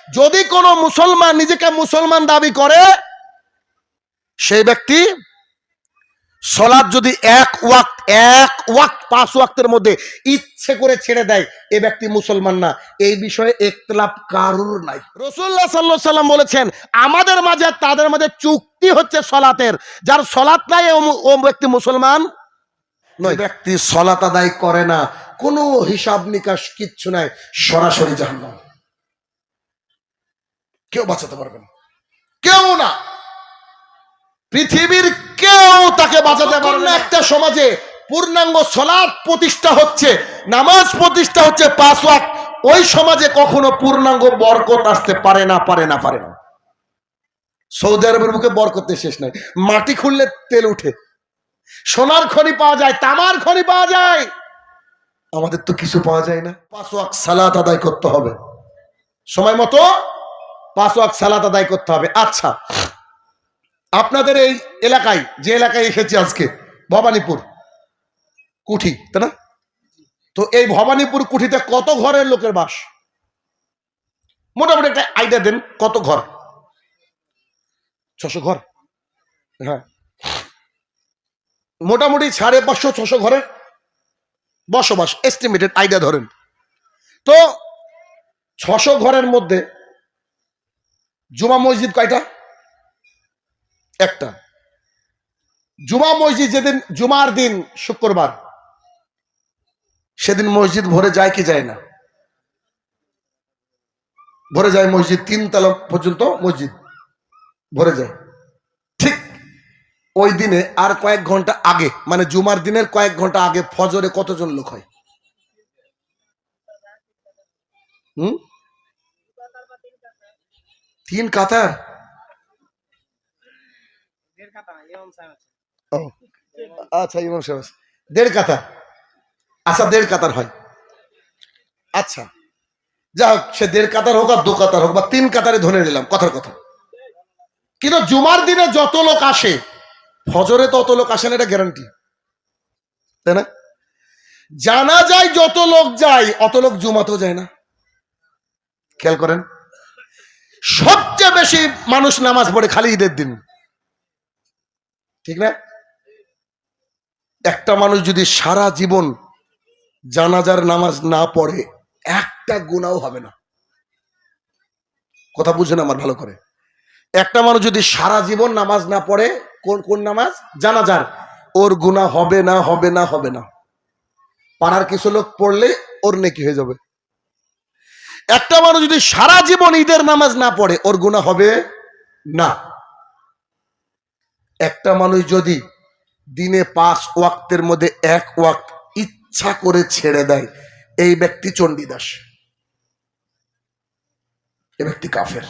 যদি কোনো মুসলমান নিজেকে মুসলমান দাবি করে, সেই ব্যক্তি সালাত যদি এক ওয়াক্ত 5 ওয়াক্তের মধ্যে ইচ্ছে করে ছেড়ে দেয়, এই ব্যক্তি মুসলমান না। এই বিষয়ে ইখতিলাফ কারোর নাই। রাসূলুল্লাহ সাল্লাল্লাহু আলাইহি সাল্লাম বলেছেন, আমাদের মাঝে তাদের মাঝে চুক্তি হচ্ছে সালাতের, যার সালাত নাই ও ব্যক্তি মুসলমান নয়। ব্যক্তি সালাত আদায় করে না, কোনো হিসাব নিকাশ কিচ্ছু নাই, সরাসরি জাহান্নাম। কেউ বাঁচাতে পারবে না, কেউ না, পৃথিবীর কেউ তাকে বাঁচাতে পারবে না। একটা সমাজে পূর্ণাঙ্গ সালাত প্রতিষ্ঠা হচ্ছে, নামাজ প্রতিষ্ঠা হচ্ছে 5 ওয়াক্ত, ওই সমাজে কখনো পূর্ণাঙ্গ বরকত আসতে পারে না। সৌদি আরবের বুকে বরকতের শেষ নাই। মাটি খুললে তেল উঠে, সোনার খনি পাওয়া যায়, তামার খনি পাওয়া যায়, আমাদের তো কিছু পাওয়া যায় না। 5 ওয়াক্ত সালাত আদায় করতে হবে, সময় মতো 5 ওয়াক্ত সালাত আদায় করতে হবে। আচ্ছা, আপনাদের এই এলাকায়, যে এলাকায় এসেছি আজকে, ভবানীপুর কুঠি, তাই না? তো এই ভবানীপুর কুঠিতে কত ঘরের লোকের বাস? মোটামুটি একটা আইডিয়া দেন, কত ঘর? 600 ঘর। হ্যাঁ, মোটামুটি 550-600 ঘরের বসবাস, এস্টিমেটেড আইডিয়া ধরেন। তো 600 ঘরের মধ্যে জুমা মসজিদ কয়টা? একটা। জুমা মসজিদ যেদিন জুমার দিন, শুক্রবার, সেদিন মসজিদ ভরে যায় কি যায় না? ভরে যায় মসজিদ, 3 তলা পর্যন্ত মসজিদ ভরে যায়। ঠিক ওই দিনে আর কয়েক ঘন্টা আগে, মানে জুমার দিনের কয়েক ঘন্টা আগে ফজরে কতজন লোক হয়? 3 কাতার। আচ্ছা, ইমাম সাহেব 1.5 কাতার। আচ্ছা, 1.5 কাতার হয়। আচ্ছা, যা হোক, সে 1.5 কাতার হোক আর 2 কাতার হোক বা 3 কাতারে ধরে নিলাম, কথার কথা। কিন্তু জুমার দিনে যত লোক আসে, ফজরে তো অত লোক আসে না, এটা গ্যারান্টি, তাই না? জানা যায় যত লোক যায়, অত লোক জুমাতেও যায় না। খেয়াল করেন, সবচেয়ে বেশি মানুষ নামাজ পড়ে খালি ঈদের দিন, ঠিক না? একটা মানুষ যদি সারা জীবন জানাজার নামাজ না পড়ে, একটা গুনাহও হবে না। কথা বুঝেন আমার ভালো করে। একটা মানুষ যদি সারা জীবন নামাজ না পড়ে, কোন নামাজ? জানাজার, ওর গুনাহ হবে না। পাড়ার কিছু লোক পড়লে ওর নেকি হয়ে যাবে। একটা মানুষ যদি সারা জীবন ঈদের নামাজ না পড়ে, ওর গুনাহ হবে না। একটা মানুষ যদি দিনে 5 ওয়াক্তের মধ্যে 1 ওয়াক্ত ইচ্ছা করে ছেড়ে দেয়, এই ব্যক্তি চণ্ডীদাস, এই ব্যক্তি কাফের।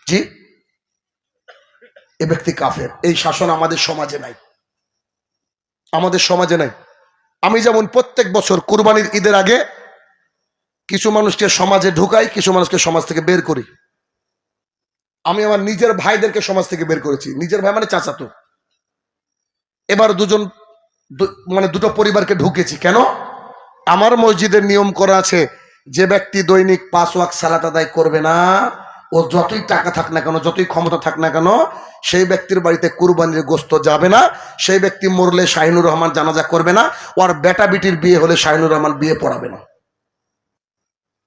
জি, এই ব্যক্তি কাফের। এই শাসন আমাদের সমাজে নাই, আমি যেমন প্রত্যেক বছর কুরবানির ঈদের আগে কিছু মানুষকে সমাজে ঢুকাই, কিছু মানুষকে সমাজ থেকে বের করি। আমি আমার নিজের ভাইদেরকে সমাজ থেকে বের করেছি, নিজের ভাই মানে চাচাতো। এবার দুটো পরিবারকে ঢুকেছি। কেন? আমার মসজিদের নিয়ম করা আছে, যে ব্যক্তি দৈনিক 5 ওয়াক্ত সালাত আদায় করবে না, ও যতই টাকা থাক না কেন, যতই ক্ষমতা থাক না কেন, সেই ব্যক্তির বাড়িতে কুরবানির গোশত যাবে না। সেই ব্যক্তি মরলে শাহিনুর রহমান জানাজা করবে না, ওর বেটা বিটির বিয়ে হলে শাহিনুর রহমান বিয়ে পড়াবে না।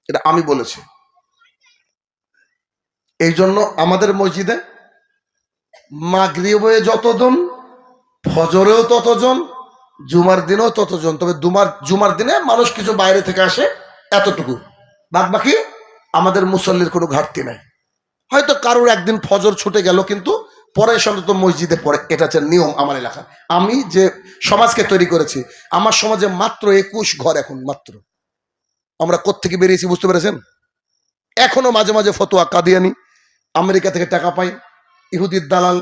এটা আমি বলেছি। এই জন্য আমাদের মসজিদে মাগরিবে যতজন, ফজরেও ততজন, জুমার দিনেও ততজন। তবে জুমার দিনে মানুষ কিছু বাইরে থেকে আসে, এতটুকু। বাদ বাকি আমাদের মুসল্লির কোনো ঘাটতি নাই। হয়তো কারোর একদিন ফজর ছুটে গেল, কিন্তু পরে সন্তত মসজিদে পড়ে। এটা হচ্ছে নিয়ম আমার এলাকা। আমি যে সমাজকে তৈরি করেছি, আমার সমাজে মাত্র 21 ঘর এখন, মাত্র। আমরা কোত্থেকে বেরিয়েছি বুঝতে পেরেছেন? এখনো মাঝে মাঝে ফতোয়া, কাদিয়ানি, আমেরিকা থেকে টাকা পাই, ইহুদির দালাল,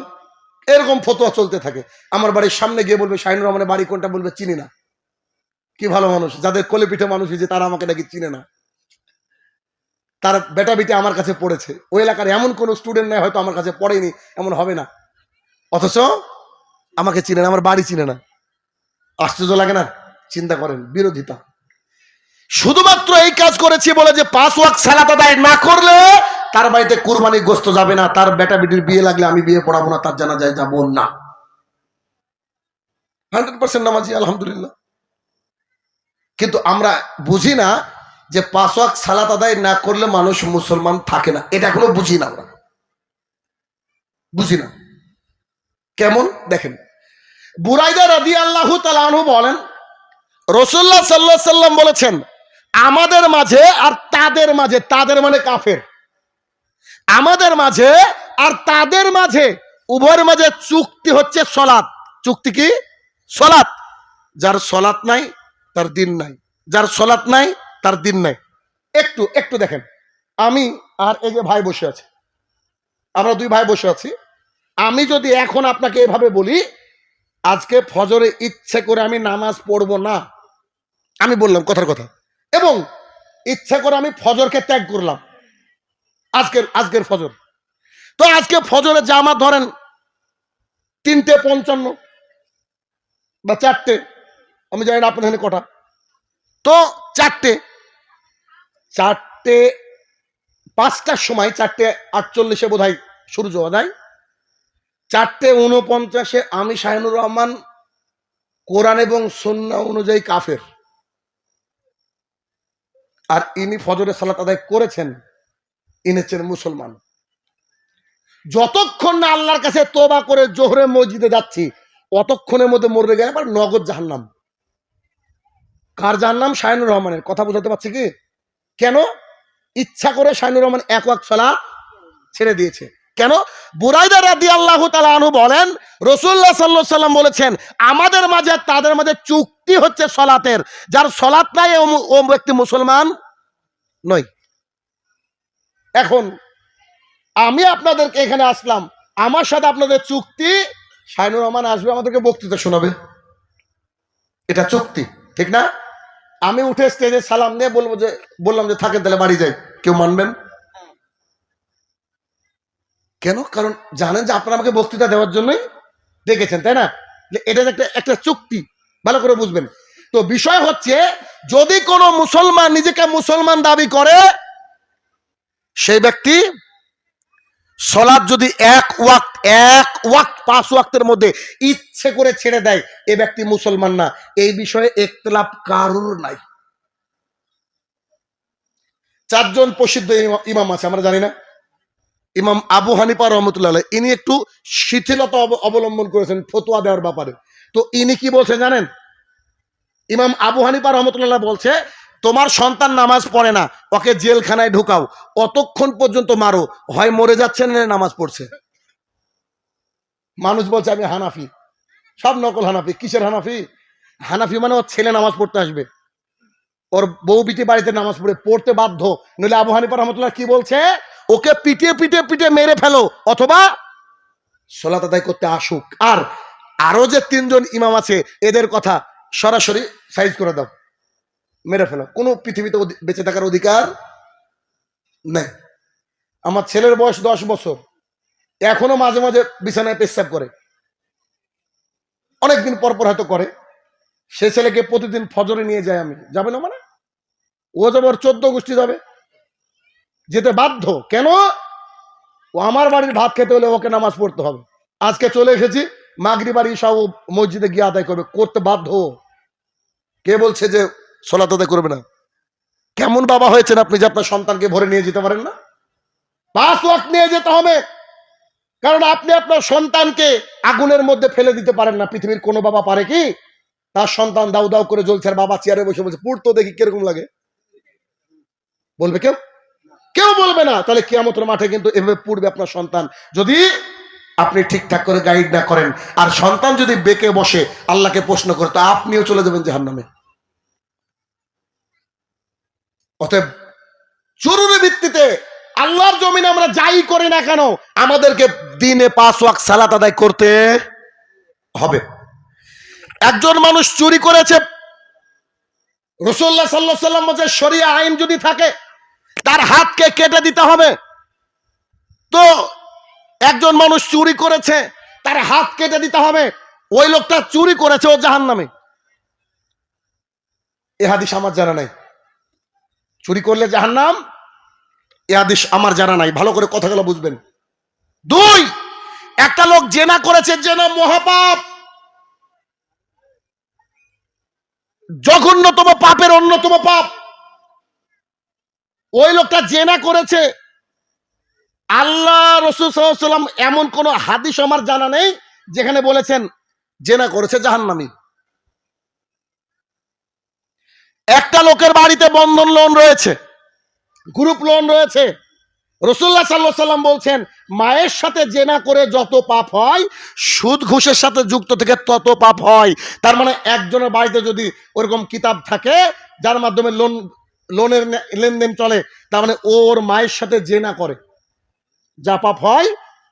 এরকম ফতোয়া চলতে থাকে। আমার বাড়ির সামনে গিয়ে বলবে শাহিনুর রহমানের বাড়ি কোনটা, বলবে চিনি না। কি ভালো মানুষ, যাদের কোলে পিঠে মানুষ হয়েছে তারা আমাকে নাকি চিনে না। তার বেটা বিটে আমার কাছে পড়েছে। ওই এলাকার এমন কোন স্টুডেন্ট নাই হয়তো আমার কাছে পড়েনি, এমন হবে না, অথচ আমাকে চিনে না, আমার বাড়ি চিনে না। আশ্চর্য লাগে না? চিন্তা করেন, বিরোধিতা। শুধুমাত্র এই কাজ করেছি বলে যে 5 ওয়াক্ত সালাত আদায় না করলে তার বাড়িতে কুরবানি গোশত যাবে না, তার বেটা বেটির বিয়ে লাগলে আমি বিয়ে পড়াবো না, তার জানাজায় যাবো না। 100% নামাজি আলহামদুলিল্লাহ। কিন্তু আমরা বুঝি না যে 5 ওয়াক্ত সালাত আদায় না করলে মানুষ মুসলমান থাকে না, এটা এখনো বুঝি না, আমরা বুঝি না। কেমন দেখেন, বুরাইদা রাদিয়াল্লাহু তাআলা আনহু বলেন, রাসূলুল্লাহ সাল্লাল্লাহু আলাইহি সাল্লাম বলেছেন, আমাদের মাঝে আর তাদের মাঝে, তাদের মানে কাফের, আমাদের মাঝে আর তাদের মাঝে, উভয়ের মাঝে চুক্তি হচ্ছে সলাত। চুক্তি কি? সলাত। যার সলাত নাই তার দিন নাই, যার সলাত নাই তার দিন নাই। একটু একটু দেখেন, আমি আর এই যে ভাই বসে আছে, আমরা দুই ভাই বসে আছি, আমি যদি এখন আপনাকে এভাবে বলি আজকে ফজরে ইচ্ছে করে আমি নামাজ পড়বো না, আমি বললাম কথার কথা, এবং ইচ্ছে করে আমি ফজরকে ত্যাগ করলাম, আজকের ফজর, তো আজকে ফজরে জামাত ধরেন 3:55 বা 4টে, আমি জানি না আপনার এখানে কটা, তো 5টার সময় 4:48 বোধহয় সূর্য উদয়, 4:49 আমি শাহিনুর রহমান কোরআন এবং সুন্নাহ অনুযায়ী কাফের, আর ইনি ফজরের সালাত আদায় করেছেন, ইনি হচ্ছেন মুসলমান। যতক্ষণ না আল্লাহর কাছে তোবা করে জোহরে মসজিদে যাচ্ছি অতক্ষণের মধ্যে মরে গেলে আবার নগদ জাহান্নাম। কার জাহান্নাম? শাহিনুর রহমানের। কথা বোঝাতে পারছি কি? কেন? ইচ্ছা করে শাহিনুর রহমান 1 ওয়াক্ত সালাত ছেড়ে দিয়েছে। কেন? বুরাইদা রাদিয়াল্লাহু তাআলা আনহু বলেন, রাসূলুল্লাহ সাল্লাল্লাহু আলাইহি সাল্লাম বলেছেন, আমাদের মাঝে তাদের মাঝে চুক্তি হচ্ছে সলাতের, যার সলাত নাই ও ব্যক্তি মুসলমান নয়। এখন আমি আপনাদেরকে এখানে আসলাম, আমার সাথে আপনাদের চুক্তি, শাহিনুর রহমান আসবে আমাদেরকে বক্তৃতা শোনাবে, এটা চুক্তি, ঠিক না? আমি উঠে স্টেজে সালাম দিয়ে বললাম যে থাকেন তাহলে বাড়ি যাই, কেউ মানবেন? কেন? কারণ জানেন যে আপনারা আমাকে বক্তৃতা দেওয়ার জন্যই ডেকেছেন, তাই না? এটা একটা চুক্তি, ভালো করে বুঝবেন। তো বিষয় হচ্ছে, যদি কোনো মুসলমান নিজেকে মুসলমান দাবি করে, সেই ব্যক্তি সলাৎ যদি 1 ওয়াক্ত 5 ওয়াক্তের মধ্যে ইচ্ছে করে ছেড়ে দেয়, এই ব্যক্তি মুসলমান না। এই বিষয়ে ইখতিলাফ কারোর নাই। 4 জন প্রসিদ্ধ ইমাম আছে, আমরা জানি না? ইমাম আবু হানিফা রাহমাতুল্লাহ আলাইহি, ইনি একটু শিথিলতা অবলম্বন করেছেন ফতোয়া দেওয়ার ব্যাপারে। তো ইনি কি বলছেন জানেন? ইমাম আবু হানিফা রাহমাতুল্লাহ বলছে, তোমার সন্তান নামাজ পড়ে না, ওকে জেলখানায় ঢুকাও, অতক্ষণ পর্যন্ত মারো, হয় মরে যাচ্ছে না নামাজ পড়ছে। মানুষ বলছে আমি হানাফি, সব নকল হানাফি। কিসের হানাফি? হানাফি মানে ওর ছেলে নামাজ পড়তে আসবে, ওর বউ বিটি বাড়িতে নামাজ পড়তে বাধ্য, নইলে আবু হানিফা রাহমাতুল্লাহ কি বলছে, ওকে পিটিয়ে মেরে ফেলো, অথবা সালাত আদায় করতে আসুক। আর আরো যে 3 জন ইমাম আছে, এদের কথা সরাসরি সাইজ করে দাও, মেরে ফেলো, কোনো পৃথিবীতে বেঁচে থাকার অধিকার নেই। আমার ছেলের বয়স 10 বছর, এখনো মাঝে মাঝে বিছানায় পেশাব করে, অনেকদিন পর পর হয়তো করে। সে ছেলেকে প্রতিদিন ফজরে নিয়ে যায় আমি, যাবে না মানে? ও যাবার 14 গোষ্ঠী যাবে, যেতে বাধ্য। কেন? ও আমার বাড়ির ভাত খেতে হলে ওকে নামাজ পড়তে হবে। আজকে চলে এসেছি, মাগরিব আর ইশা ও মসজিদে গিয়ে আদায় করতে বাধ্য। কে বলছে যে সালাত আদায় করবে না? কেমন বাবা হয়েছেন আপনি যে আপনার সন্তানকে ভরে নিয়ে যেতে পারেন না? 5 ওয়াক্ত নিয়ে যেতে হবে, কারণ আপনি আপনার সন্তানকে আগুনের মধ্যে ফেলে দিতে পারেন না। পৃথিবীর কোনো বাবা পারে কি? তার সন্তান দাউ দাউ করে জ্বলছে আর বাবা চেয়ারে বসে বলছে পুড়তো দেখি কিরকম লাগে? বলবে কেউ? কেউ বলবে না। তাহলে কিয়ামতের মাঠে কিন্তু এভাবে পুড়বে আপনার সন্তান, যদি আপনি ঠিকঠাক করে গাইড না করেন। আর সন্তান যদি বেঁকে বসে আল্লাহকে প্রশ্ন করে, তো আপনিও চলে যাবেন জাহান্নামে। অতএব জরুরি ভিত্তিতে আল্লাহর জমিনে আমরা যাই করি না কেন, আমাদেরকে দিনে 5 ওয়াক্ত সালাত আদায় করতে হবে। একজন মানুষ চুরি করেছে, রাসূলুল্লাহ সাল্লাল্লাহু আলাইহি ওয়াসাল্লাম বলেছে শরিয়া আইন যদি থাকে তার হাতকে কেটে দিতে হবে। তো একজন মানুষ চুরি করেছে, তার হাত কেটে দিতে হবে, ওই লোকটা চুরি করেছে, ও জাহান্নামে। এই হাদিস আমার জানা নাই, চুরি করলে জাহান্নাম, এ হাদিস আমার জানা নাই, ভালো করে কথাগুলো বুঝবেন। 2, একটা লোক জেনা করেছে, জেনা মহাপাপ, জঘন্যতম পাপের অন্যতম পাপ। ওই লোকটা জেনা করেছে, আল্লাহ রাসূল সাল্লাল্লাহু আলাইহি ওয়াসাল্লাম এমন কোন হাদিস আমার জানা নেই যেখানে বলেছেন জেনা করেছে জাহান্নামী। একটা লোকের বাড়িতে বন্ধন লোন রয়েছে, গ্রুপ লোন রয়েছে, রাসূলুল্লাহ সাল্লাল্লাহু আলাইহি ওয়াসাল্লাম বলছেন মায়ের সাথে জেনা করে যত পাপ হয়, সুদ ঘুষের সাথে যুক্ত থেকে তত পাপ হয়। তার মানে একজনের বাড়িতে যদি ওরকম কিতাব থাকে যার মাধ্যমে লোনের লেনদেন চলে, তার মানে ওর মায়ের সাথে জেনা করে, যা পাপ হয়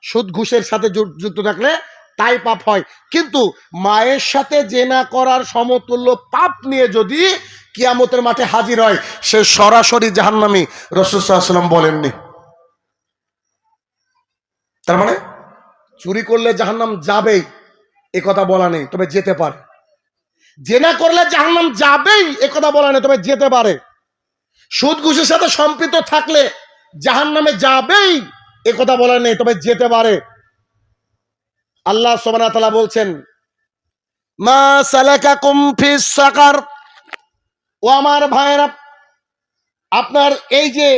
সুদ ঘুষের সাথে যুক্ত থাকলে তাই পাপ হয়। কিন্তু মায়ের সাথে জেনা করার সমতুল্য পাপ নিয়ে যদি কিয়ামতের মাঠে হাজির হয়, সে সরাসরি জাহান্নামী, রাসূল সাল্লাল্লাহু আলাইহি ওয়াসাল্লাম বলেননি। তার মানে চুরি করলে জাহান্নাম যাবেই এ কথা বলা নেই, তবে যেতে পারে। জেনা করলে জাহান্নাম যাবেই এ কথা বলা নেই, তবে যেতে পারে। সুদ ঘুষের সাথে সম্পৃক্ত থাকলে জাহান্নামে যাবেই এ কথা বলা নেই, তবে যেতে পারে। আল্লাহ সুবহানাহু ওয়া তাআলা বলছেন মা সালাকাকুম ফিস সাকার। ও আমার ভাইয়েরা, আপনার এই যে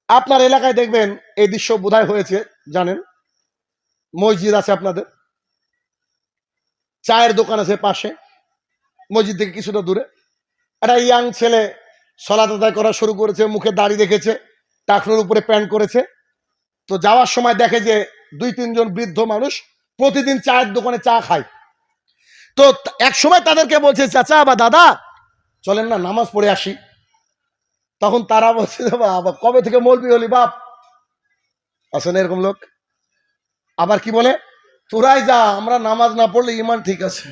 আপনার এলাকায় দেখবেন এই দৃশ্য বোধহয় হয়েছে, জানেন, মসজিদ আছে আপনাদের, চায়ের দোকান আছে পাশে, মসজিদ থেকে কিছুটা দূরে একটা ইয়াং ছেলে সালাত আদায় করা শুরু করেছে, মুখে দাড়ি রেখেছে, টাকনুর উপরে প্যান্ট করেছে। তো যাওয়ার সময় দেখে যে 2-3 জন বৃদ্ধ মানুষ প্রতিদিন চায়ের দোকানে চা খায়। তো এক সময় তাদেরকে বলছে চাচা বা দাদা চলেন না নামাজ পড়ে আসি। তখন তারা বলছে বাবা কবে থেকে মৌলবি হলি বাপ, আছে না এরকম লোক? আবার কি বলে, তোরাই যা, আমরা নামাজ না পড়লে ইমান ঠিক আছে।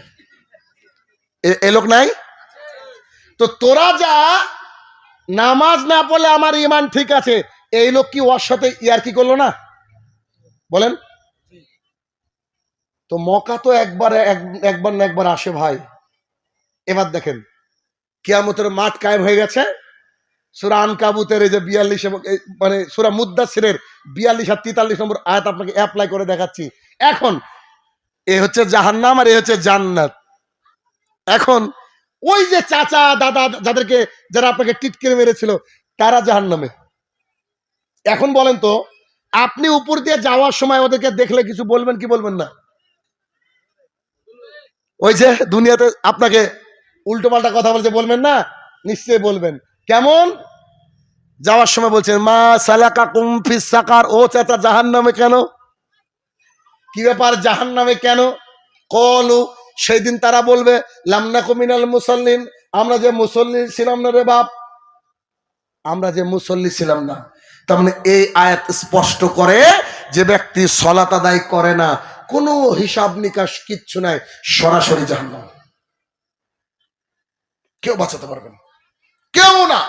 এ লোক নাই? তো তোরা যা, নামাজ না পড়লে আমার ইমান ঠিক আছে, এই লোক কি ওর সাথে ইয়ার কি করলো না? বলেন তো। মক্কা তো একবার না একবার আসে ভাই। এবার দেখেন কিয়ামতের মাঠ কায়েম হয়ে গেছে। সূরা আনকাবুতের এই যে 42 এবং মানে সূরা মুদ্দাসসিরের 42 আর 43 নম্বর আয়াত আপনাকে অ্যাপ্লাই করে দেখাচ্ছি। এখন এ হচ্ছে জাহান্নাম আর এ হচ্ছে জান্নাত। এখন ওই যে চাচা দাদা যাদেরকে, যারা আপনাকে টিটকিরি মেরেছিল, তারা জাহান্নামে। এখন বলেন তো, আপনি উপর দিয়ে যাওয়ার সময় ওদেরকে দেখলে কিছু বলবেন কি বলবেন না? ওই যে দুনিয়াতে আপনাকে উল্টো পাল্টা কথা বলছে, বলবেন না? নিশ্চয়ই বলবেন। কেমন? যাওয়ার সময় বলছেন মা সালাকাকুম ফিস সাকার। ও চাচা জাহান্নামে কেন? কি ব্যাপার জাহান্নামে কেন? কলু, সেই দিন তারা বলবে লাম নাকু মিনাল মুসাল্লিন, আমরা যে মুসল্লি ছিলাম না রে বাপ, আমরা যে মুসল্লি ছিলাম না। তার মানে এই আয়াত স্পষ্ট করে যে ব্যক্তি সালাত আদায় করে না, কোনো হিসাব নিকাশ কিচ্ছু নাই, সরাসরি জাহান্নাম। কেউ বাঁচাতে পারবে না, কেউ না,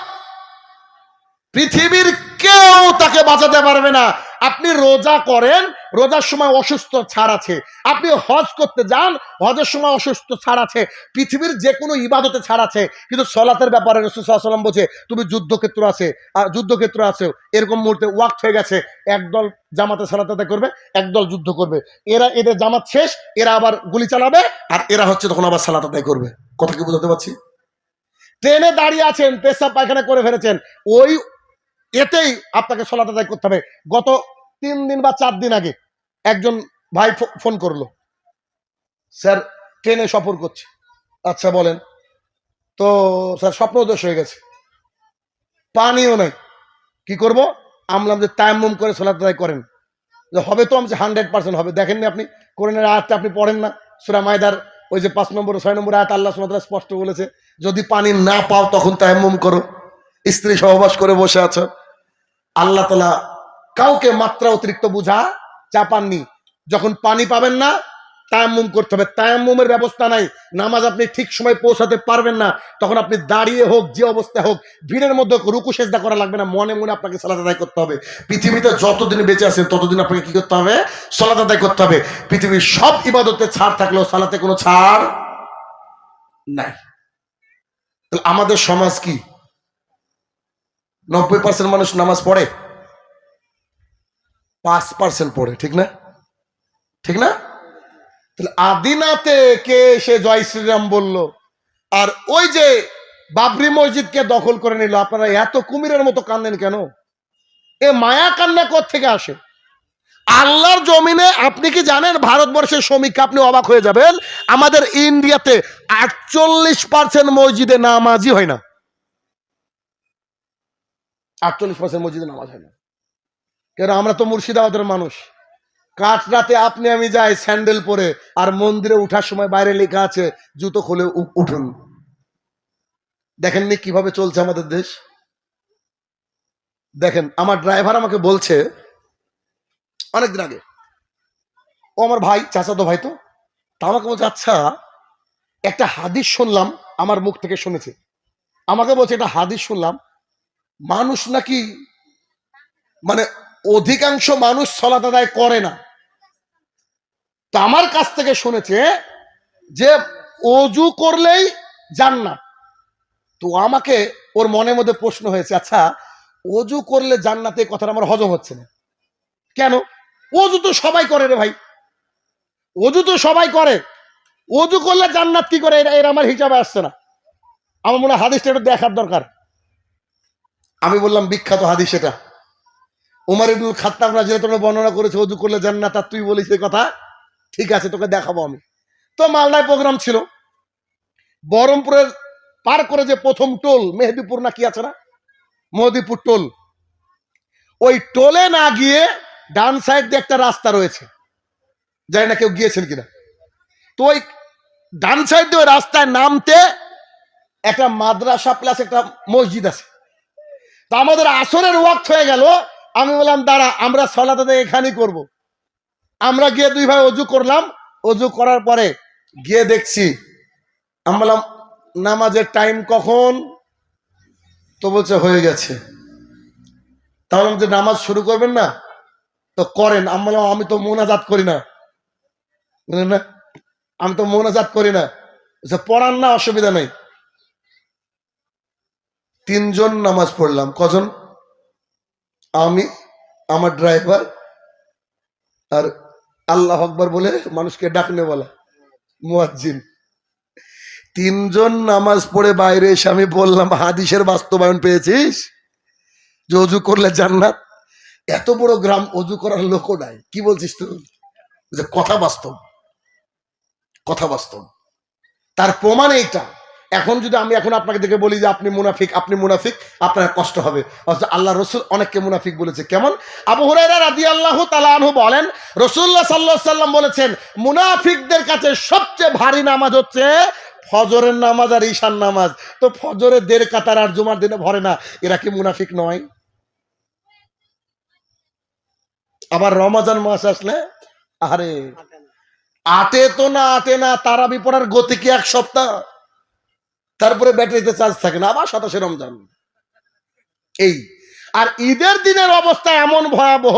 পৃথিবীর কেউ তাকে বাঁচাতে পারবে না। আপনি রোজা করেন, রোজার সময় অসুস্থ ছাড় আছে। আপনি হজ করতে যান, হজের সময় অসুস্থ ছাড় আছে। পৃথিবীর যে কোনো ইবাদতে ছাড় আছে, কিন্তু সালাতের ব্যাপারে রাসূল সাল্লাল্লাহু আলাইহি ওয়াসাল্লাম বলছে তুমি যুদ্ধক্ষেত্র আছে, আর যুদ্ধক্ষেত্র আছে, এরকম মুহূর্তে ওয়াক্ত হয়ে গেছে, একদল জামাতে সালাত আদায় করবে, একদল যুদ্ধ করবে। এদের জামাত শেষ, এরা আবার গুলি চালাবে, আর এরা হচ্ছে তখন আবার সালাত আদায় করবে। কথা কি বুঝতে পারছি? ট্রেনে দাঁড়িয়ে আছেন, পেশাব পায়খানা করে ফেলেছেন, ওই এতেই আপনাকে সালাত আদায় করতে হবে। গত 3 দিন বা 4 দিন আগে একজন ভাই ফোন করলো, স্যার ট্রেনে সফর করছে। আচ্ছা বলেন তো স্যার, স্বপ্নদোষ হয়ে গেছে, পানিও নাই, কি করব? আমলাম যে তায়াম্মুম করে সালাত আদায় করেন। যে হবে তো, আমি 100% হবে। দেখেননি আপনি কোরআনের আয়াতটা আপনি পড়েন না? সূরা মায়দার ওই যে 5 নম্বর 6 নম্বর আয়াত আল্লাহ সুবহানাহু ওয়া তাআলা স্পষ্ট বলেছে যদি পানি না পাও তখন তায়াম্মুম করো। স্ত্রী সহবাস করে বসে আছো, আল্লাহ তাআলা কাউকে মাত্রা অতিরিক্ত বুঝা চাপাননি। যখন পানি পাবেন না তায়াম্মুম করতে হবে। তায়াম্মুমের ব্যবস্থা নাই, নামাজ আপনি ঠিক সময় পৌঁছাতে পারবেন না, তখন আপনি দাঁড়িয়ে হোক, যে অবস্থা হোক, ভিড়ের মধ্যে রুকু সেজদা করা লাগবে না, মনে মনে আপনাকে সালাত আদায় করতে হবে। পৃথিবীতে যতদিন বেঁচে আছেন ততদিন আপনাকে কি করতে হবে? সালাত আদায় করতে হবে। পৃথিবীর সব ইবাদতে ছাড় থাকলেও সালাতে কোনো ছাড় নাই। তাহলে আমাদের সমাজ কি? 90% মানুষ নামাজ পড়ে, 5% পড়ে, ঠিক না? ঠিক না? তাহলে আদিনাতে কে এসে জয় শ্রীরাম বলল, আর ওই যে বাবরি মসজিদকে দখল করে নিল, আপনারা এত কুমিরের মতো কান্দেন কেন? এ মায়া কান্না কোত্থেকে আসে? আল্লাহর জমিনে আপনি কি জানেন, ভারতবর্ষের সমীক্ষা আপনি অবাক হয়ে যাবেন, আমাদের ইন্ডিয়াতে 48% মসজিদে নামাজই হয় না। 48% মসজিদে নামাজ হয় না। কেন? আমরা তো মুর্শিদাবাদের মানুষ। কাটরাতে আপনি আমি যাই স্যান্ডেল পরে, আর মন্দিরে উঠার সময় বাইরে লেখা আছে জুতো খুলে উঠুন। দেখেননি কিভাবে চলছে আমাদের দেশ? দেখেন, আমার ড্রাইভার আমাকে বলছে অনেকদিন আগে, ও আমার ভাই, চাচাতো ভাই, তো আমাকে বলছে, আচ্ছা একটা হাদিস শুনলাম, আমার মুখ থেকে শুনেছে, আমাকে বলছে একটা হাদিস শুনলাম, মানুষ নাকি মানে অধিকাংশ মানুষ সালাত আদায় করে না। তো আমার কাছ থেকে শুনেছে যে ওযু করলেই জান্নাত। তো আমাকে ওর মনের মধ্যে প্রশ্ন হয়েছে, আচ্ছা ওযু করলে জান্নাতে, কথাটা আমার হজম হচ্ছে না। কেন? ওযু তো সবাই করে রে ভাই, ওযু তো সবাই করে, ওযু করলে জান্নাত কি করে? এটা আমার হিসাবে আসছে না। আমার মনে হয় হাদিসটা একটু দেখার দরকার। আমি বললাম বিখ্যাত হাদিস এটা, উমর ইবনুল খাত্তাব রাদিয়াল্লাহু আনহু বর্ণনা করেছে ওযু করলে জান্নাত, আর তুই বলিস এই কথা? ঠিক আছে, তোকে দেখাবো আমি। তো মালদায় প্রোগ্রাম ছিল, বহরমপুরের পার করে যে প্রথম টোল মেহেদিপুর না কি আছে না, মেহেদিপুর টোল, ওই টোলে না গিয়ে ডান সাইড দিয়ে একটা রাস্তা রয়েছে, জানি না কেউ গিয়েছেন কিনা। তো ওই ডান সাইড দিয়ে ওই রাস্তায় নামতে একটা মাদ্রাসা প্লাস একটা মসজিদ আছে। তো আমাদের আসরের ওয়াক্ত হয়ে গেল, আমি বললাম দাঁড়া, আমরা সালাত আদায় এখানেই করব। আমরা গিয়ে দুই ভাই ওযু করলাম, ওযু করার পরে গিয়ে দেখছি, আমি বললাম নামাজের টাইম কখন? তো বলছে হয়ে গেছে। তাহলে যে নামাজ শুরু করবেন না? তো করেন। আমি বললাম আমি তো মোনাজাত করি না, বুঝলেন না, আমি তো মোনাজাত করি না। পড়ান না, অসুবিধা নেই। 3 জন নামাজ পড়লাম। কজন? আমি, আমার ড্রাইভার, আর আল্লাহু আকবার বলে মানুষকে ডাকনে বলা মুয়াজ্জিন। 3 জন নামাজ পড়ে বাইরে এসে আমি বললাম, হাদিসের বাস্তবায়ন পেয়েছিস যে ওযু করলে জান্নাত? এত বড় গ্রাম ওযু করার লোকও নাই, কি বলছিস তুই? যে কথা বাস্তব, কথা বাস্তব। তার প্রমাণ এইটা। এখন যদি আমি এখন আপনাকে দেখে বলি যে আপনি মুনাফিক, আপনি মুনাফিক, আপনার কষ্ট হবে। অথচ আল্লাহ রসুল অনেককে মুনাফিক বলেছে। কেমন? আবু হুরায়রা রাদিয়াল্লাহু তাআলা আনহু বলেন, রাসূলুল্লাহ সাল্লাল্লাহু আলাইহি ওয়াসাল্লাম বলেছেন, মুনাফিকদের কাছে সবচেয়ে ভারী নামাজ হচ্ছে ফজরের নামাজ আর ঈশার নামাজ। তো ফজরের 1.5 কাতার আর জুমার দিনে ভরে না, এরা কি মুনাফিক নয়? আবার রমজান মাস আসলে আরে আটে তো না, আটে না, তারাবি পড়ার গতি কি 1 সপ্তাহ? তারপরে ব্যাটারিতে চার্জ থাকে না, আবার 27 রমজান। এই আর ঈদের দিনের অবস্থা এমন ভয়াবহ,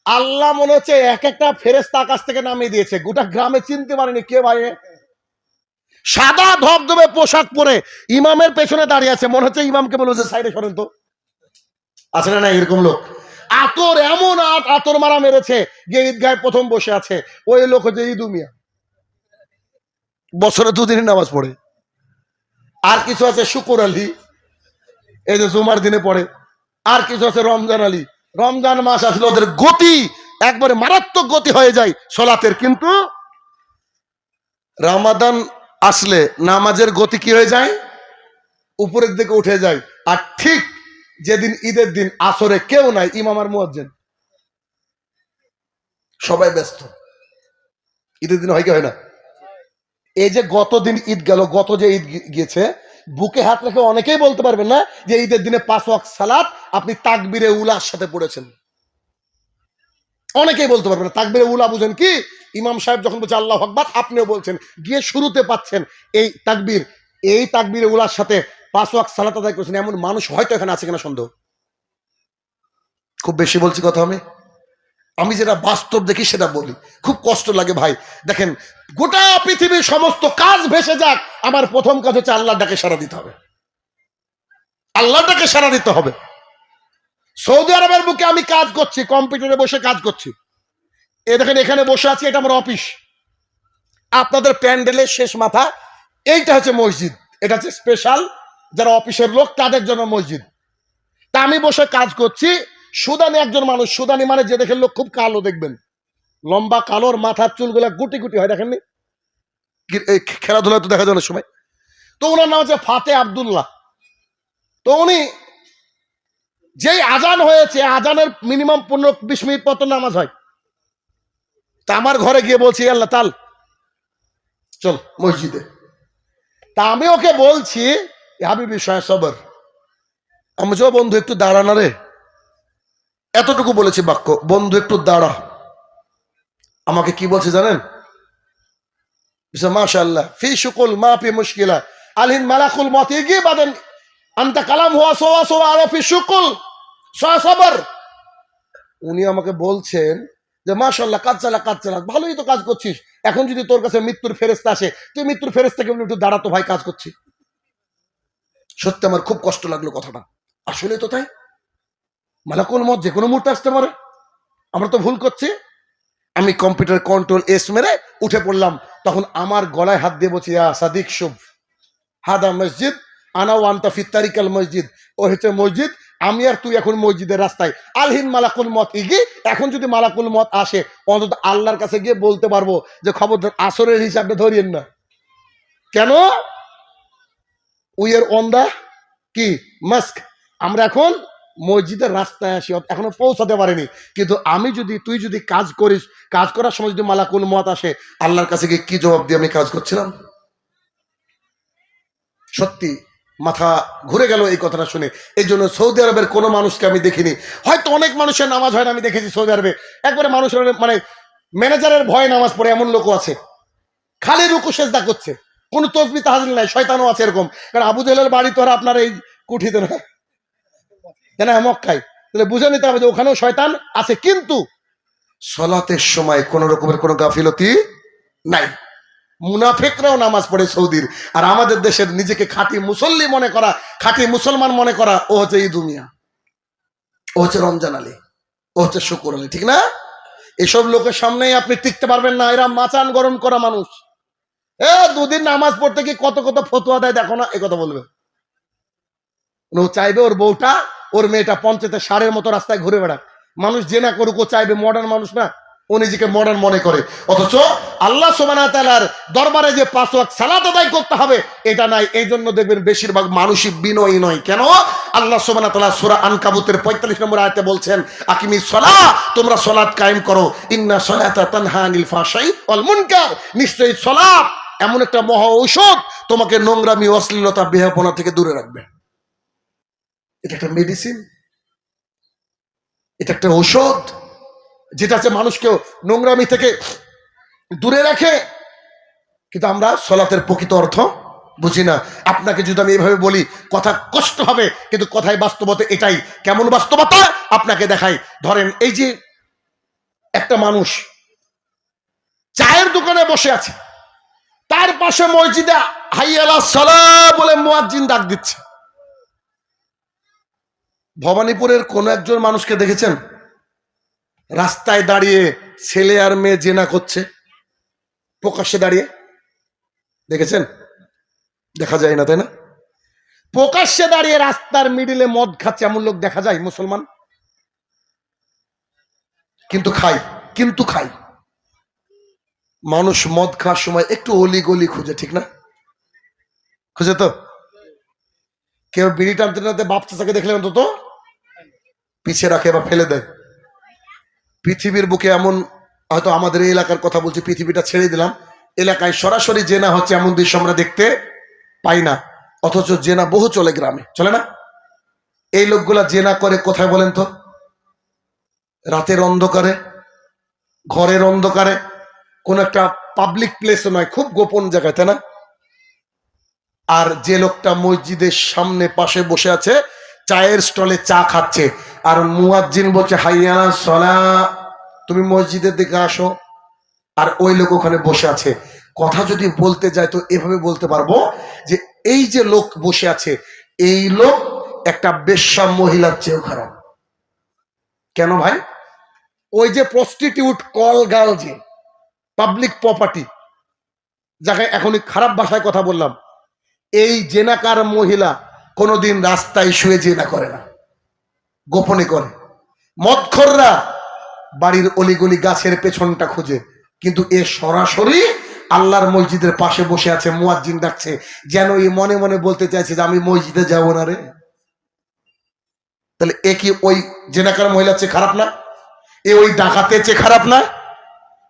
আল্লাহ মনে হচ্ছে এক একটা ফেরেশতা আকাশ থেকে নামিয়ে দিয়েছে, গোটা গ্রামে চিনতে পারেনি কে ভাই। সাদা ধবধবে পোশাক পরে ইমামের পেছনে দাঁড়িয়ে আছে, মনে হচ্ছে ইমামকে বলেছে সাইডে সরেন তো। আছে না এরকম লোক? আতর, এমন আতর মারা মেরেছে যে ঈদগাহে প্রথম বসে আছে, ওই লোক হচ্ছে ইদু মিয়া, বছরে 2 দিন নামাজ পড়ে। আর কিছু আছে শুকুর আলী, এই যে জুমার দিনে পড়ে। আর কিছু আছে রমজান আলী, রমজান মাস আসলে ওদের গতি একবারে মারাত্মক গতি হয়ে যায় সলাতের। কিন্তু রমাদান আসলে নামাজের গতি কি হয়ে যায়? উপরের দিকে উঠে যায়। আর ঠিক যেদিন ঈদের দিন আসরে কেউ নাই, ইমাম আর মুয়াজ্জিন, সবাই ব্যস্ত। ঈদের দিন হয় কি হয় না? এই যে গতদিন ঈদ গেল, গত যে ঈদ গিয়েছে, বুকে হাত রেখে অনেকেই বলতে পারবেন না যে ঈদের দিনে 5 ওয়াক্ত সালাত আপনি তাকবীরে উলার সাথে পড়েছেন। অনেকেই বলতে পারবেন না। তাকবীরে উলা বুঝেন কি? ইমাম সাহেব যখন বলছে আল্লাহু আকবার, আপনিও বলছেন, গিয়ে শুরুতে পাচ্ছেন এই তাকবীর, এই তাকবীরে উলার সাথে 5 ওয়াক্ত সালাত আদায় করেছেন, এমন মানুষ হয়তো এখানে আছে কিনা সন্দেহ। খুব বেশি বলছি কথা? আমি যেটা বাস্তব দেখি সেটা বলি, খুব কষ্ট লাগে ভাই। দেখেন, গোটা পৃথিবীর সমস্ত কাজ ভেসে যাক, আমার প্রথম কাজ হচ্ছে আল্লাহর ডাকে সাড়া দিতে হবে। আল্লাহটাকে সাড়া দিতে হবে। সৌদি আরবের বুকে আমি কাজ করছি, কম্পিউটারে বসে কাজ করছি। এ দেখেন এখানে বসে আছি, এটা আমার অফিস। আপনাদের প্যান্ডেলের শেষ মাথা এইটা হচ্ছে মসজিদ। এটা হচ্ছে স্পেশাল যারা অফিসের লোক তাদের জন্য মসজিদ। তা আমি বসে কাজ করছি। সুদানি একজন মানুষ, সুদানি মানে যে দেখেন লোক খুব কালো, দেখবেন লম্বা কালোর, মাথার চুলগুলা গুটি গুটি হয়, দেখেননি? খেলাধুলা তো দেখা যায় অনেক সময়। তো ওনার নাম হচ্ছে ফাতে আব্দুল্লাহ। তো উনি যেই আজান হয়েছে, আজানের মিনিমাম 15-20 মিনিট পর তো নামাজ হয়। তা আমার ঘরে গিয়ে বলছি, আল্লাহ তাল চল মসজিদে। তা আমি ওকে বলছি, হাবিবি সবর, আমি যে বন্ধু একটু দাঁড়া না রে, এতটুকু বলেছি বাক্য, বন্ধু একটু দাঁড়া। আমাকে কি বলছে জানেন? মাশাআল্লাহ ফি শুকুল মা ফি মুশকিলা আলহিন মালাকুল মত ইগি বাদেন আনতা কালাম হুয়া সোয়া সোয়া আলা ফি শুকুল সবর। উনি আমাকে বলছেন যে মাশাআল্লাহ কাজ চালা, ভালোই তো কাজ করছিস, এখন যদি তোর কাছে মৃত্যুর ফেরেশতা আসে, তুই মৃত্যুর ফেরেশতাকে বলি একটু দাঁড়াতো ভাই, কাজ করছি। সত্যি আমার খুব কষ্ট লাগলো কথাটা। আসলে তো তাই, মালাকুল মত যে কোনো মুহূর্তে আসতে পারে, আমরা তো ভুল করছি। আমি কম্পিউটার কন্ট্রোল এস মেরে উঠে পড়লাম। তখন আমার গলায় হাত দিয়ে বলছি, ইয়া সাদিক শুভ হাদা মসজিদ আনা ওয়ান্তা ফি তারিকাল মসজিদ। ও হচ্ছে মসজিদ, আমি আর তুই এখন মসজিদের রাস্তায়। আলহিন মালাকুল মত ইগি, এখন যদি মালাকুল মত আসে অন্তত আল্লাহর কাছে গিয়ে বলতে পারবো যে খবরদার আসরের হিসাবে ধরিয়েন না। কেন? উইয়ের অন দা কি মাস্ক, আমরা এখন মসজিদের রাস্তায় আসি, এখনো পৌঁছাতে পারিনি। কিন্তু আমি যদি, তুই যদি কাজ করিস, কাজ করার সময় যদি মালাকুল মত আসে, আল্লাহর কাছে গিয়ে কি জবাব দিয়ে আমি কাজ করছিলাম? সত্যি মাথা ঘুরে গেল এই কথাটা শুনে। এই জন্য সৌদি আরবের কোনো মানুষকে আমি দেখিনি, হয়তো অনেক মানুষের নামাজ হয় না, আমি দেখেছি সৌদি আরবে একবারে মানুষের মানে ম্যানেজারের ভয়ে নামাজ পড়ে এমন লোকও আছে, খালি রুকু সেজদা করছে, কোনো তসবি তাহজিল নাই। শয়তানও আছে এরকম, কারণ আবু জাহেলের বাড়ি তো আর আপনার এই কুঠিতে না, কেন মক্কায়, তাহলে বুঝে নিতে হবে যে ওখানেও শয়তান আছে। কিন্তু সলাতের সময় কোন রকমের কোনো গাফিলতি নাই। মুনাফিকরাও নামাজ পড়ে সৌদির, আর আমাদের দেশের নিজেকে খাঁটি মুসল্লি মনে করা, খাঁটি মুসলমান মনে করা, ও হচ্ছে এই দুনিয়া, ও হচ্ছে রমজান আলী, ও হচ্ছে শুকুর আলী, ঠিক না? এসব লোকের সামনেই আপনি টিকতে পারবেন না। এরা মাচান গরম করা মানুষ। দুদিন নামাজ পড়তে কি কত কত ফতুয়া দেয় দেখো না, এ কথা বলবে। ও চাইবে ওর বউটা, ওর মেয়েটা পঞ্চায়েতের ষাঁড়ের মতো রাস্তায় ঘুরে বেড়াক, মানুষ জেনা করুক, ও চাইবে। মডার্ন মানুষ না, ও নিজেকে মডার্ন মনে করে। অথচ আল্লাহ সুবহানাহু ওয়া তাআলার দরবারে যে 5 ওয়াক্ত সালাত আদায় করতে হবে এটা নাই। এই জন্য দেখবেন বেশিরভাগ মানুষই বিনয়ী নয়। কেন? আল্লাহ সুবহানাহু ওয়া তাআলা সূরা আনকাবুতের 45 নম্বর আয়াতে বলছেন, আকিমিস সালাহ, তোমরা সালাত কায়েম করো, ইন্না সালাতা তানহা আনিল ফাহশাই ওয়াল মুনকার, নিশ্চয়ই সালাত এমন একটা মহা ঔষধ, তোমাকে নোংরামি, অশ্লীলতা, বেহাপনা থেকে দূরে রাখবে। এটা একটা মেডিসিন, এটা একটা ঔষধ, যেটা হচ্ছে মানুষকে নোংরামি থেকে দূরে রাখে। কিন্তু আমরা সলাতের প্রকৃত অর্থ বুঝি না। আপনাকে যদি আমি এইভাবে বলি কথা কষ্ট হবে, কিন্তু কথায় বাস্তবতা এটাই। কেমন বাস্তবতা আপনাকে দেখাই। ধরেন এই যে একটা মানুষ চায়ের দোকানে বসে আছে, তার পাশে মসজিদে হাইয়া আলাস সালাহ বলে মুয়াজ্জিন ডাক দিচ্ছে। ভবানীপুরের কোন একজন মানুষকে দেখেছেন রাস্তায় দাঁড়িয়ে ছেলে আর মেয়ে জেনা করছে? প্রকাশ্যে দাঁড়িয়ে দেখেছেন? দেখা যায় না, তাই না? প্রকাশ্যে দাঁড়িয়ে রাস্তার মিডিলে মদ খাচ্ছে এমন লোক দেখা যায় মুসলমান? কিন্তু খাই। মানুষ মদ খাওয়ার সময় একটু অলি গলি খুঁজে, ঠিক না? খুঁজে তো। কেউ বিড়ি টানতে টানতে বাপ চাচাকে দেখলে অন্তত পিছিয়ে রাখে বা ফেলে দেয়। পৃথিবীর বুকে এমন, হয়তো আমাদের এই এলাকার কথা বলছি, পৃথিবীটা ছেড়ে দিলাম, এলাকায় সরাসরি জেনা হচ্ছে এমন দৃশ্য আমরা দেখতে পাই না। অথচ জেনা বহু চলে গ্রামে, চলে না? এই লোকগুলা জেনা করে কোথায় বলেন তো? রাতের অন্ধকারে, ঘরের অন্ধকারে, কোন একটা পাবলিক প্লেস নয়, খুব গোপন জায়গায়, তাই না? আর যে লোকটা মসজিদের সামনে পাশে বসে আছে, চায়ের স্টলে চা খাচ্ছে, আর মুয়াজ্জিন বলছে হাইয়া আলাস সালাহ, তুমি মসজিদের দিকে আসো, আর ওই লোক ওখানে বসে আছে। কথা যদি বলতে যায় তো এভাবে বলতে পারবো যে এই যে লোক বসে আছে, এই লোক একটা বেশ্যা মহিলার চেয়েও খারাপ। কেন ভাই? ওই যে প্রস্টিটিউট কল গার্ল, যে পাবলিক প্রপার্টি, যাকে এখনই খারাপ ভাষায় কথা বললাম, এই জেনাকার মহিলা কোনোদিন রাস্তায় শুয়ে জেনা করে না, গোপনে করে। মদখোররা বাড়ির অলিগলি গাছের পেছনটা খুঁজে, কিন্তু এ সরাসরি আল্লাহর মসজিদের পাশে বসে আছে, মুয়াজ্জিন ডাকছে, যেন এই মনে মনে বলতে চাইছে যে আমি মসজিদে যাব না রে। তাহলে এ কি ওই জেনাকার মহিলার চেয়ে খারাপ না? এ ওই ডাকাতের চেয়ে খারাপ না?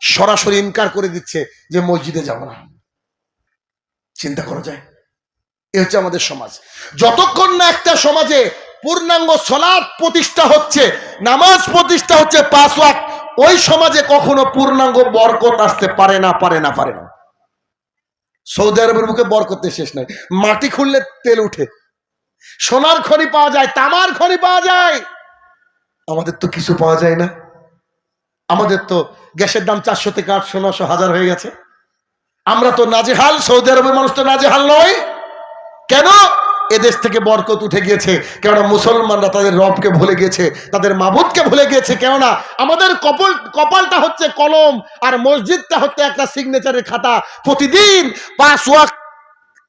সরাসরি ইনকার করে দিচ্ছে যে মসজিদে যাব না। চিন্তা করা যায়? এ হচ্ছে আমাদের সমাজ। যতক্ষণ না একটা সমাজে পূর্ণাঙ্গ সালাত প্রতিষ্ঠা হচ্ছে, নামাজ প্রতিষ্ঠা হচ্ছে 5 ওয়াক্ত, ওই সমাজে কখনো পূর্ণাঙ্গ বরকত আসতে পারে না। সৌদি আরবের বুকে বরকতের শেষ নাই। মাটি খুললে তেল উঠে, সোনার খনি পাওয়া যায়, তামার খনি পাওয়া যায়। আমাদের তো কিছু পাওয়া যায় না। আমাদের তো গ্যাসের দাম 400 থেকে 800, 900, 1000 হয়ে গেছে। আমরা তো নাজেহাল। সৌদি আরবের মানুষ তো নাজেহাল নয়। কেন? এদেশ থেকে বরকত উঠে গিয়েছে। কেননা মুসলমানরা তাদের রবকে ভুলে গিয়েছে, তাদের মাবুদকে ভুলে গিয়েছে। কেননা আমাদের কপালটা হচ্ছে কলম, আর মসজিদটা হচ্ছে একটা সিগনেচারের খাতা। প্রতিদিন 5 ওয়াক্ত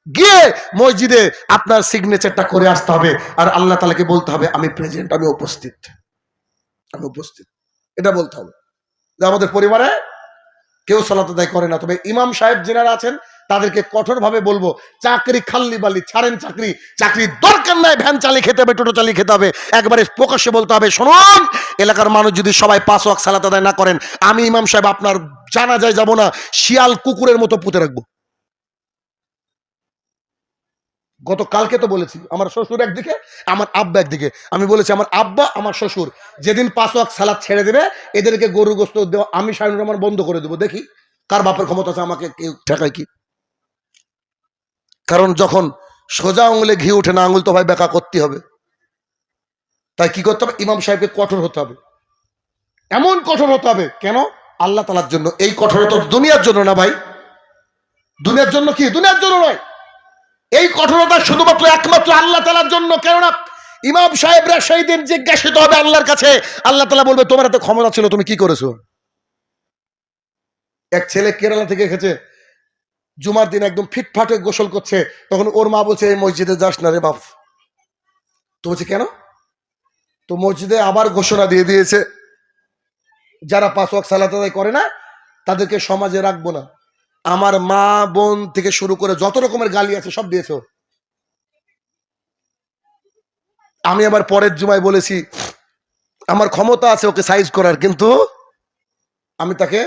গিয়ে মসজিদে আপনার সিগনেচারটা করে আসতে হবে, আর আল্লাহ তাআলাকে বলতে হবে আমি প্রেজেন্ট, আমি উপস্থিত। এটা বলতে হবে। যে আমাদের পরিবারে কেউ সালাত আদায় করে না, তবে ইমাম সাহেব যারা আছেন তাদেরকে কঠোরভাবে বলবো, চাকরি খাল্লি বালি ছাড়েন। চাকরি দরকার নাই, ভ্যান চালিয়ে খেতে হবে, টোটো চালিয়ে খেতে হবে। একবারে প্রকাশ্যে বলতে হবে, শুনুন, এলাকার মানুষ যদি সবাই 5 ওয়াক্ত সালাত আদায় না করেন, আমি ইমাম সাহেব আপনার জানাজায় যাব না, শিয়াল কুকুরের মতো পুঁতে রাখবো। গতকালকে তো বলেছি, আমার শ্বশুর একদিকে, আমার আব্বা একদিকে। আমি বলেছি আমার আব্বা, আমার শ্বশুর যেদিন 5 ওয়াক্ত সালাত ছেড়ে দেবে, এদেরকে গরু গোশত দেওয়া আমি শাহিনুর রহমান বন্ধ করে দেবো। দেখি কার বাপের ক্ষমতা আছে আমাকে কেউ ঠেকায় কি। কারণ যখন সোজা আঙুলে ঘি উঠে না, আঙুল তো ভাই বেঁকা করতে হবে। তাই কি করতে হবে? ইমাম সাহেবকে কঠোর হতে হবে, এমন কঠোর হতে হবে। কেন? আল্লাহ তাআলার জন্য। এই কঠোরতা দুনিয়ার জন্য না ভাই। দুনিয়ার জন্য কি? দুনিয়ার জন্য নয়। এই কঠোরতা শুধুমাত্র একমাত্র আল্লাহ তাআলার জন্য। কেননা ইমাম সাহেবরা সেই দিন জিজ্ঞাসিত হবে আল্লাহর কাছে। আল্লাহ তাআলা বলবে তোমার এত ক্ষমতা ছিল, তুমি কি করেছো? এক ছেলে কেরালা থেকে এসেছে, জুমার দিন একদম ফিটফাটে গোসল করছে। তখন ওর মা বলছে এই মসজিদে যাস না রে বাপ। তো বলছে কেন? তো মসজিদে আবার ঘোষণা দিয়ে দিয়েছে, যারা 5 ওয়াক্ত সালাত আদায় করে না তাদেরকে সমাজে রাখবো না। আমার মা বোন থেকে শুরু করে যত রকমের গালি আছে সব দিয়েছে। আমি আবার পরের জুমায় বলেছি আমার ক্ষমতা আছে ওকে সাইজ করার, কিন্তু আমি তাকে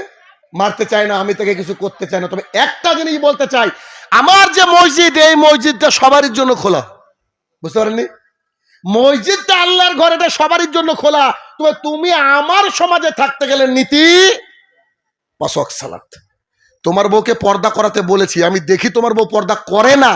মারতে চাই না, আমি তাকে কিছু করতে চাই না। তবে একটা জিনিস বলতে চাই, আমার যে মসজিদ, এই মসজিদটা সবারই জন্য খোলা। বুঝতে পারেননি? মসজিদটা আল্লাহর ঘর, এটা সবারই জন্য খোলা। তবে তুমি আমার সমাজে থাকতে গেলে নীতি 5 ওয়াক্ত সালাত। তোমার বউকে পর্দা করাতে বলেছি, আমি দেখি তোমার বউ পর্দা করে না,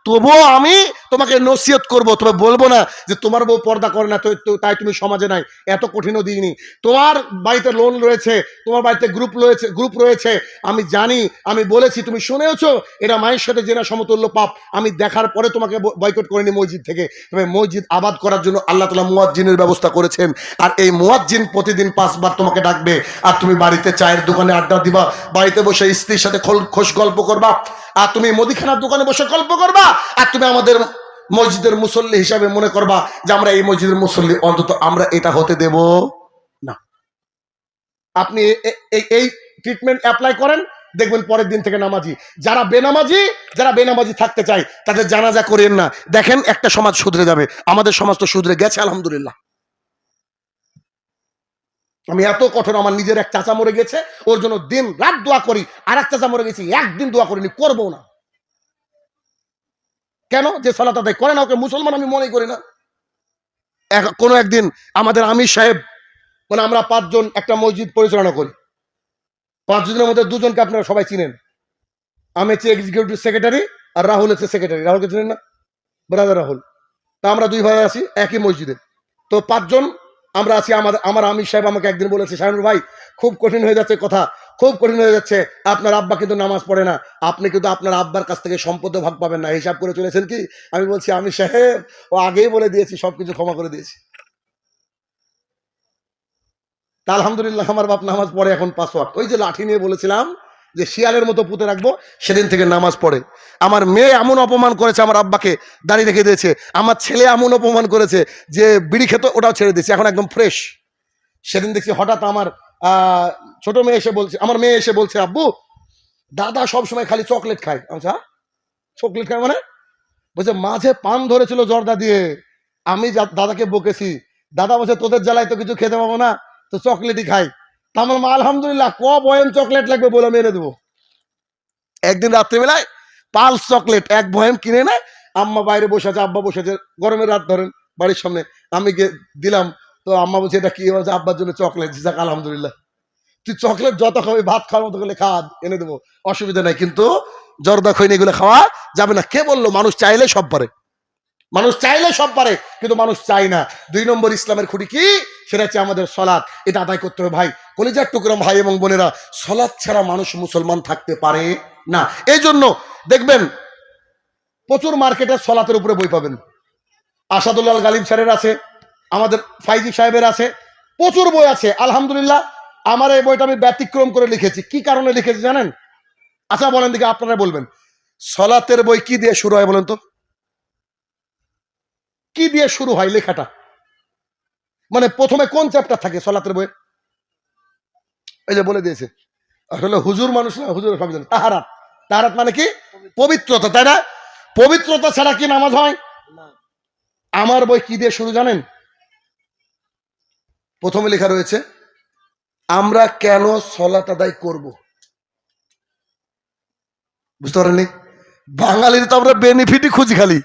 তবুও আমি তোমাকে নসিহত করব। তবে বলবো না যে তোমার বউ পর্দা করে না তাই তুমি সমাজে নাই। এত কঠিনও দিইনি। তোমার বাড়িতে লোন রয়েছে, তোমার বাড়িতে গ্রুপ রয়েছে, আমি জানি, আমি বলেছি, তুমি শুনেওছো। এটা মায়ের সাথে জেনা সমতুল্য পাপ। আমি দেখার পরে তোমাকে বয়কট করিনি মসজিদ থেকে। তবে মসজিদ আবাদ করার জন্য আল্লাহ তাআলা মুয়াজ্জিনের ব্যবস্থা করেছেন, আর এই মুয়াজ্জিন প্রতিদিন 5 বার তোমাকে ডাকবে, আর তুমি বাড়িতে চায়ের দোকানে আড্ডা দিবা, বাড়িতে বসে স্ত্রীর সাথে খোশ গল্প করবা, আর তুমি মুদিখানার দোকানে বসে গল্প করবা, আর তুমি আমাদের মসজিদের মুসল্লি হিসাবে মনে করবা যে আমরা এই মসজিদের মুসল্লি। অন্তত আমরা এটা হতে দেব না। আপনি এই ট্রিটমেন্ট অ্যাপ্লাই করেন, দেখবেন পরের দিন থেকে নামাজি। যারা বেনামাজি থাকতে চায় তাদের জানাজা করেন না, দেখেন একটা সমাজ শুধরে যাবে। আমাদের সমাজ তো শুধরে গেছে আলহামদুলিল্লাহ। আমি এত কঠোর, আমার নিজের এক চাচা মরে গেছে, ওর জন্য দিন রাত দোয়া করি। আর এক চাচা মরে গেছে, একদিন দোয়া করিনি, করবো না। কেন? যে সালাত আদায় করে না ওকে মুসলমান আমি মনে করি না। কোনো একদিন আমাদের আমির সাহেব, মানে আমরা 5 জন একটা মসজিদ পরিচালনা করি। 5 জনের মধ্যে 2 জনকে আপনারা সবাই চিনেন। আমি হচ্ছে এক্সিকিউটিভ সেক্রেটারি, আর রাহুল হচ্ছে সেক্রেটারি। রাহুলকে চিনেন না? ব্রাদার রাহুল। তা আমরা 2 ভাই আছি একই মসজিদে। তো 5 জন আমরা আছি। আমার আমির সাহেব আমাকে একদিন বলেছে, শাহিনুর ভাই খুব কঠিন হয়ে যাচ্ছে কথা, খুব কঠিন হয়ে যাচ্ছে, আপনার আব্বা কিন্তু নামাজ পড়ে না, আপনি কিন্তু আপনার আব্বার কাছ থেকে সম্পদে ভাগ পাবেন না, হিসাব করে চলেছেন কি? আমি বলছি আমি সাহেব ও আগেই বলে দিয়েছি, সবকিছু ক্ষমা করে দিয়েছি। তা আলহামদুলিল্লাহ আমার বাপ নামাজ পড়ে এখন 5 ওয়াক্ত। ওই যে লাঠি নিয়ে বলেছিলাম যে শিয়ালের মতো পুঁতে রাখবো, সেদিন থেকে নামাজ পড়ে। আমার মেয়ে এমন অপমান করেছে আমার আব্বাকে, দাঁড়িয়ে রেখে দিয়েছে। আমার ছেলে এমন অপমান করেছে যে বিড়ি খেত, ওটাও ছেড়ে দিয়েছে, এখন একদম ফ্রেশ। সেদিন দেখছি হঠাৎ আমার ছোট মেয়ে এসে বলছে, আমার মেয়ে এসে বলছে, আব্বু দাদা সবসময় খালি চকলেট খায়। আচ্ছা চকলেট খায় মানে? বলছে মাঝে পান ধরেছিল জর্দা দিয়ে, আমি দাদাকে বকেছি, দাদা বলছে তোদের জ্বালায় তো কিছু খেতে পাবো না, তো চকলেটই খাই। তা আমার মা আলহামদুলিল্লাহ ক বয়ম চকলেট লাগবে বলে মেরে দেবো। একদিন রাত্রিবেলায় পালস চকলেট 1 বয়ম কিনে নেয়, আম্মা বাইরে বসে আছে, আব্বা বসে আছে, গরমের রাত ধরেন বাড়ির সামনে, আমি গিয়ে দিলাম, তো আম্মা বলছে এটা কি? বলছে আব্বার জন্য চকলেট। যাক আলহামদুলিল্লাহ, তুই চকলেট যত খাবি, ভাত খাওয়ার মতো করে খা, এনে দেবো, অসুবিধা নাই, কিন্তু জর্দা খৈনি এগুলো খাওয়া যাবে না। কে বললো মানুষ চাইলে সব পারে? মানুষ চাইলে সব পারে, কিন্তু মানুষ চায় না। 2 নম্বর ইসলামের খুঁটি কি? সেটা হচ্ছে আমাদের সলাৎ। এটা আদায় করতে হবে ভাই, কলিজার টুকরা ভাই এবং বোনেরা। সলাৎ ছাড়া মানুষ মুসলমান থাকতে পারে না। এই জন্য দেখবেন প্রচুর মার্কেটে সলাতের উপরে বই পাবেন। আসাদুল্লাহ গালিব স্যারের আছে, আমাদের ফাইজি সাহেবের আছে, প্রচুর বই আছে আলহামদুলিল্লাহ। আমার এই বইটা আমি ব্যতিক্রম করে লিখেছি। কি কারণে লিখেছি জানেন? আচ্ছা বলেন দিকে, আপনারা বলবেন। সলাতের বই কি দিয়ে শুরু হয় বলেন তো? কি দিয়ে শুরু হয় লেখাটা? মানে প্রথমে কোন চ্যাপ্টার থাকে সলাতের বই? এই যে বলে দিয়েছে, আসলে হুজুর মানুষ না, হুজুর সব জানে। তাহারাত। তাহারাত মানে কি? পবিত্রতা, তাই না? পবিত্রতা ছাড়া কি নামাজ হয়? আমার বই কি দিয়ে শুরু জানেন? প্রথমে লেখা রয়েছে আমরা কেন সলাত আদায় করব। বুঝতে পারেননি? বাঙালির তো আমরা বেনিফিটই খুঁজি খালি,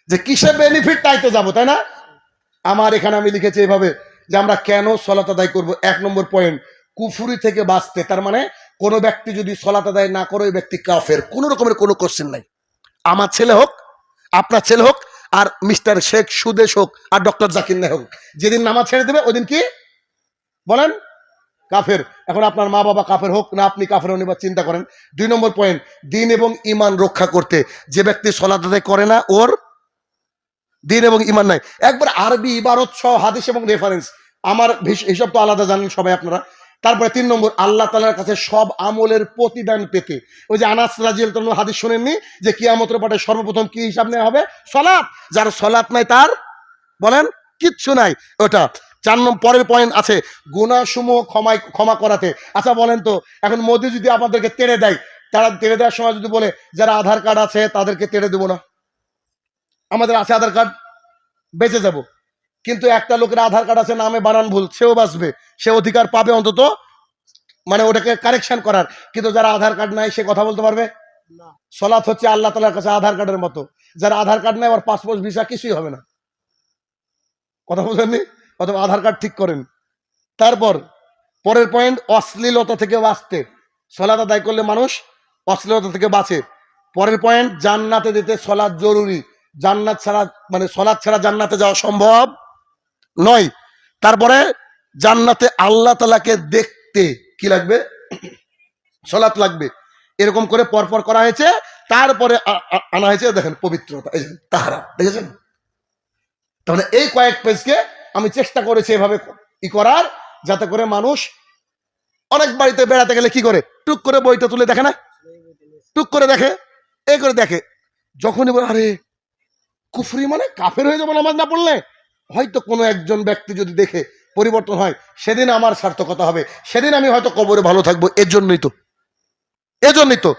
যে কিসে বেনিফিট তাইতে যাবো, তাই না? আমার এখানে আমি লিখেছি এইভাবে যে আমরা কেন সলাত আদায় করব। 1 নম্বর পয়েন্ট, কুফুরি থেকে বাঁচতে। তার মানে কোনো ব্যক্তি যদি সলাত আদায় না করে, ওই ব্যক্তি কাফের, কোনো রকমের কোনো কোশ্চেন নাই। আমার ছেলে হোক, আপনার ছেলে হোক, আর মিস্টার শেখ সুদেশ হোক, আর ডক্টর জাকির নায়ক হোক, যেদিন নামাজ ছেড়ে দেবে ওই দিন কি বলেন? কাফের। এখন আপনার মা বাবা কাফের হোক না, আপনি কাফের হন, এবার চিন্তা করেন। 2 নম্বর পয়েন্ট, দিন এবং ইমান রক্ষা করতে। যে ব্যক্তি সলাত আদায় করে না, ওর দিন এবং ইমান নাই। একবার আরবি ইবারত সহ হাদিস এবং রেফারেন্স, আমার হিসাব তো আলাদা জানেন সবাই আপনারা। তারপরে 3 নম্বর, আল্লাহ তাআলার কাছে সব আমলের প্রতিদান পেতে। ওই যে আনাস রাদিয়াল্লাহু তাআলা হাদিস শুনেননি যে কিয়ামতের মাঠে সর্বপ্রথম কি হিসাব নেওয়া হবে? সলাত। যার সলাত নাই তার বলেন কিচ্ছু নাই। ওটা 4 নম্বর পরের পয়েন্ট আছে, গুনাহসমূহ ক্ষমা করাতে। আচ্ছা বলেন তো, এখন মোদি যদি আপনাদেরকে তেড়ে দেয়, তারা তেড়ে দেওয়ার সময় যদি বলে যারা আধার কার্ড আছে তাদেরকে তেড়ে দেবো না, আমাদের আছে আধার কার্ড, বেঁচে যাব। কিন্তু একটা লোকের আধার কার্ড আছে, নামে বানান ভুল, সেও বাঁচবে, সে অধিকার পাবে অন্তত, মানে ওটাকে কারেকশন করার। কিন্তু যারা আধার কার্ড নাই, সে কথা বলতে পারবে না। সলাৎ হচ্ছে আল্লাহ তাআলার কাছে আধার কার্ডের মতো। যারা আধার কার্ড নাই, ওর পাসপোর্ট ভিসা কিছুই হবে না। কথা বলেননি? অথবা আধার কার্ড ঠিক করেন। তারপর পরের পয়েন্ট, অশ্লীলতা থেকে বাঁচতে। সলাৎ আদায় করলে মানুষ অশ্লীলতা থেকে বাঁচে। পরের পয়েন্ট, জান্নাতে যেতে সলাৎ জরুরি। জান্নাত ছাড়া, মানে সলাৎ ছাড়া জান্নাতে যাওয়া সম্ভব নয়। তারপরে জান্নাতে আল্লাহ তাআলাকে দেখতে কি লাগবে? সলাৎ লাগবে। এরকম করে পরপর করা হয়েছে। তারপরে আনা হয়েছে দেখেন পবিত্রতা, এই যে তাহারাত, দেখেছেন? তাহলে এই কয়েক পেজকে আমি চেষ্টা করেছি এভাবে করার, যাতে করে মানুষ অনেক বাড়িতে বেড়াতে গেলে কি করে, টুক করে বইটা তুলে দেখে না, টুক করে দেখে, এই করে দেখে, যখনই বলে আরে কুফরি মানে কাফের হয়ে যাবো নামাজ না পড়লে, হয়তো কোনো একজন ব্যক্তি যদি দেখে পরিবর্তন হয়, সেদিন আমার সার্থকতা হবে, সেদিন আমি হয়তো কবরে ভালো থাকবো। এজন্যই তো